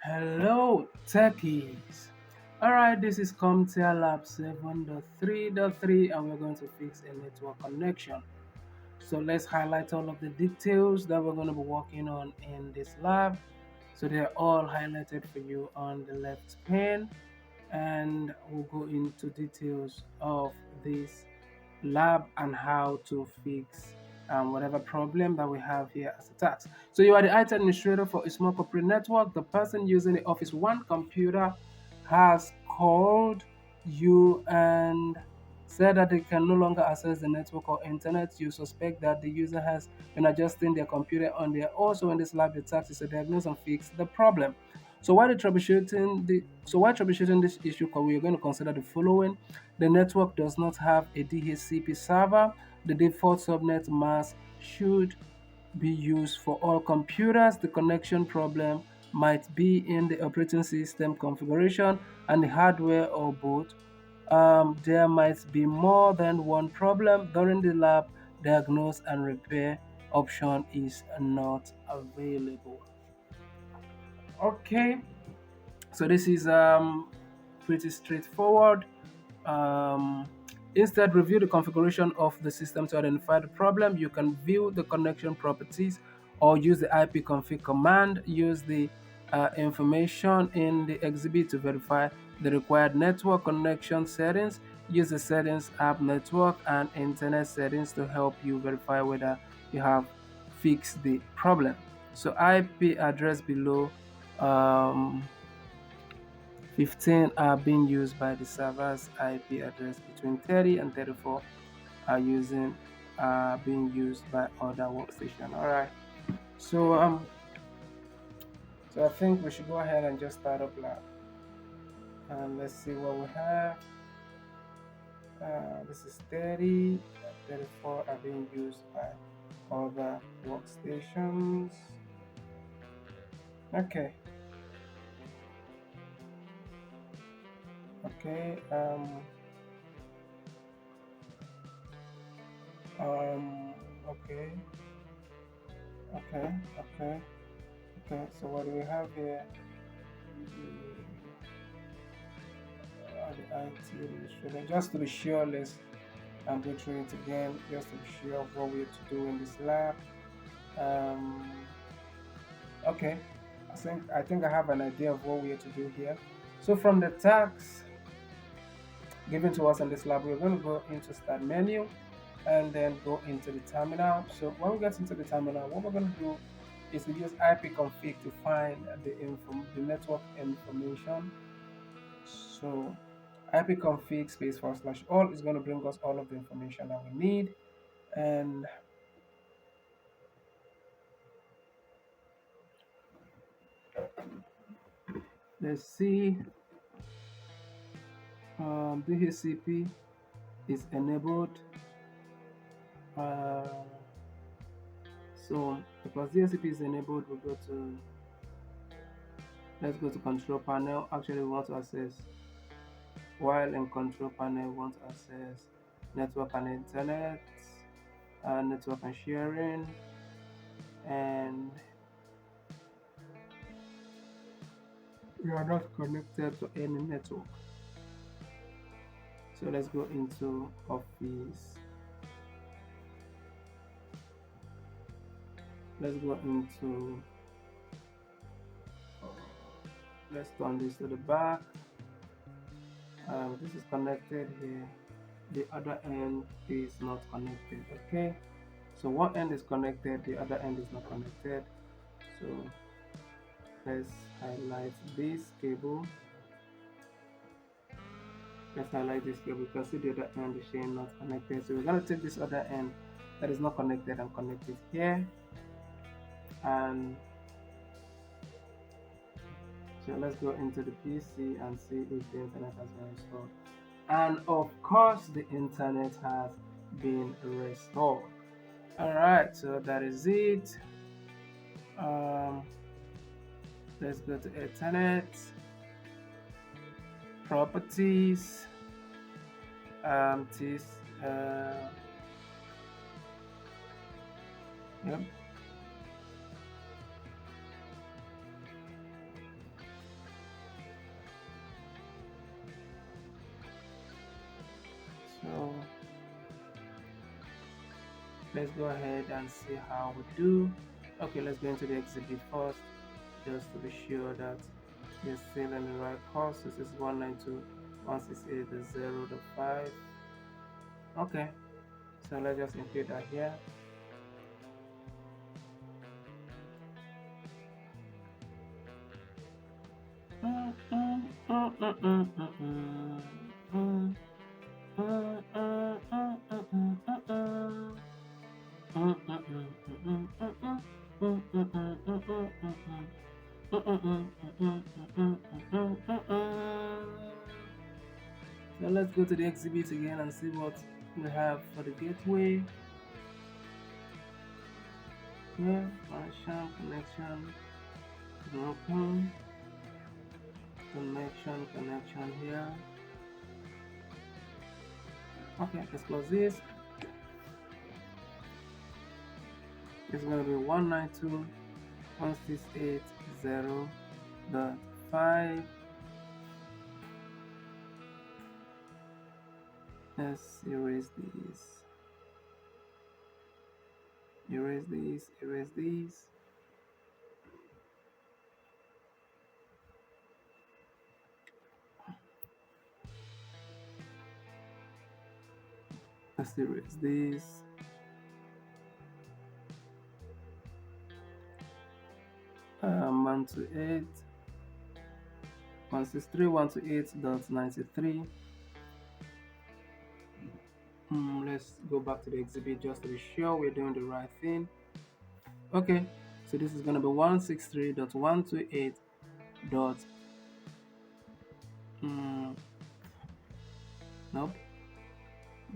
Hello, techies. Alright, this is comptia lab 7.3.3 and we're going to fix a network connection. So let's highlight all of the details that we're going to be working on in this lab. So they're all highlighted for you on the left pane, and we'll go into details of this lab and how to fix whatever problem that we have here as a task. So you are the IT administrator for a small corporate network. The person using the Office One computer has called you and said that they can no longer access the network or internet. You suspect that the user has been adjusting their computer on their own. So in this lab, the task is to diagnose and fix the problem. While troubleshooting this issue, we are going to consider the following. The network does not have a DHCP server. The default subnet mask should be used for all computers. The connection problem might be in the operating system configuration and the hardware, or both. There might be more than one problem. During the lab, diagnose and repair option is not available. Okay, so this is pretty straightforward. Um, Instead, review the configuration of the system to identify the problem. You can view the connection properties or use the ipconfig command. Use the information in the exhibit to verify the required network connection settings. Use the settings app, network and internet settings to help you verify whether you have fixed the problem. So IP address below um, 15 are being used by the server's IP address. Between 30 and 34 are being used by other workstation. All right. So so I think we should go ahead and just start up lab, and let's see what we have. This is 30. 34 are being used by other workstations. Okay. Okay. Okay. Okay. Okay. Okay, so what do we have here? The IT administrator. Just to be sure, let's go through it again, just to be sure of what we have to do in this lab. Um, okay, I think I have an idea of what we have to do here. So from the tasks given to us in this lab, we're going to go into start menu and then go into the terminal. So when we get into the terminal, what we're going to do is to use ipconfig to find the network information. So ipconfig /all is going to bring us all of the information that we need. And let's see, DHCP is enabled. Uh, so because DHCP is enabled, let's go to control panel. Actually, we want to access, while in control panel, we want to access network and internet, network and sharing, and we are not connected to any network. So let's go into Office. Let's go into, let's turn this to the back. This is connected here. The other end is not connected. Okay. So one end is connected, the other end is not connected. So let's highlight this cable. Let's highlight this cable. You can see the other end is showing not connected. So we're going to take this other end that is not connected and connect it here. And so let's go into the PC and see if the internet has been restored. And of course, the internet has been restored. All right, so that is it. Let's go to Ethernet properties. This yep. let's go ahead and see how we do. Okay, let's go into the exhibit first, just to be sure that you're still in the right course. This is 192.168.0.5. Okay, so let's just include that here. So let's go to the exhibit again and see what we have for the gateway. Here, connection, connection here. Okay, let's close this. It's going to be 192.168.0.5. Let's erase these. Erase these, erase these. Let's erase this. One to 8. 163.128.93. Let's go back to the exhibit just to be sure we're doing the right thing. Okay, so this is going to be 163.128 dot nope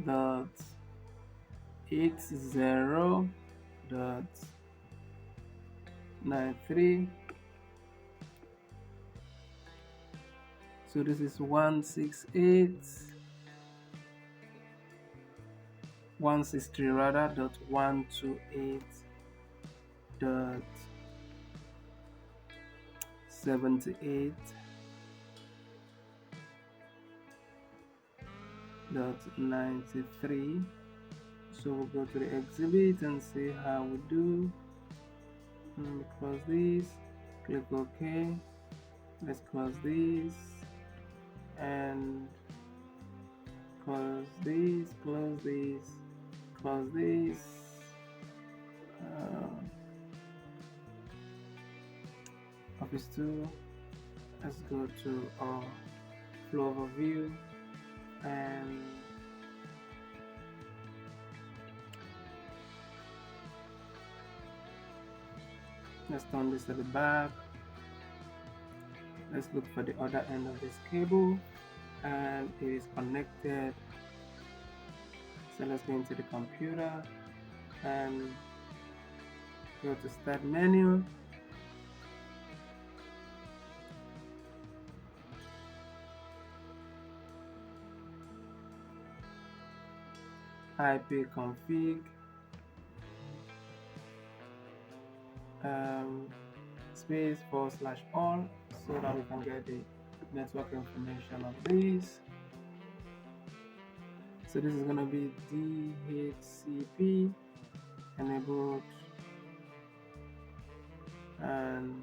dot 80.93. So this is 163 rather dot 128 dot 78 dot 93. So we'll go to the exhibit and see how we do. Close this, click OK. Let's close this and close this, close this, close this. Office 2. Let's go to our flow overview and let's turn this to the back. Let's look for the other end of this cable and it is connected. So let's go into the computer and go to start menu. IP config, space /all so that we can get the network information of this. So this is going to be DHCP enabled and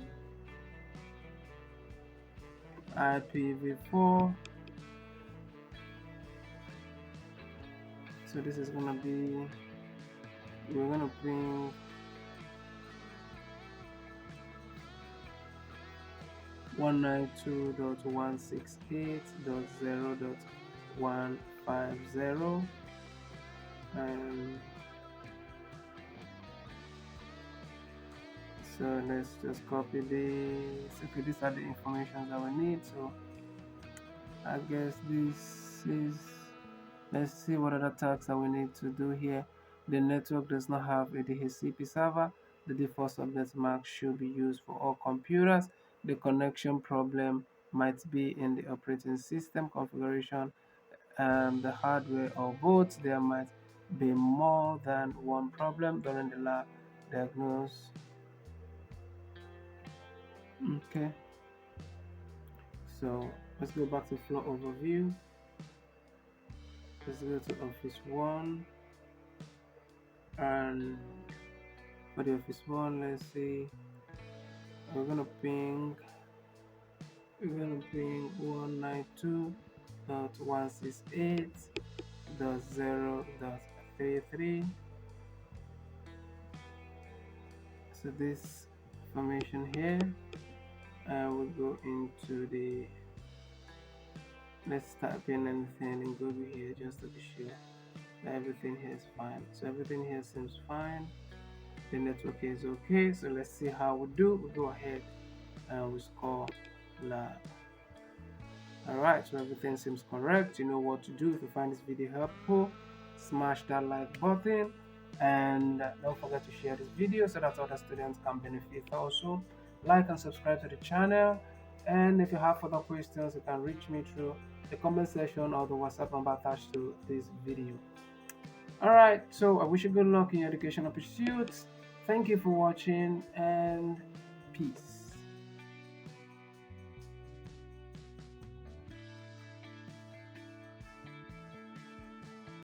IPv4. So this is going to be, we're going to bring 192.168.0.150 and so let's just copy this. Okay, these are the information that we need. So I guess this is, let's see what other tasks that we need to do here. The network does not have a DHCP server. The default subnet mark should be used for all computers. The connection problem might be in the operating system configuration and the hardware or both. There might be more than one problem during the lab diagnose. Okay, so let's go back to flow overview. Let's go to Office 1. And for the office one, let's see, we're gonna ping 192.168.0.33. So this information here, we'll go into the, let's type in anything in Google here just to be sure that everything here is fine. So everything here seems fine. The network is okay. So let's see how we do. We go ahead and we score lab. Alright, so everything seems correct. You know what to do. If you find this video helpful, smash that like button, and don't forget to share this video so that other students can benefit also. Like and subscribe to the channel, and if you have further questions, you can reach me through the comment section or the WhatsApp number attached to this video. Alright, so I wish you good luck in your educational pursuits. Thank you for watching, and peace.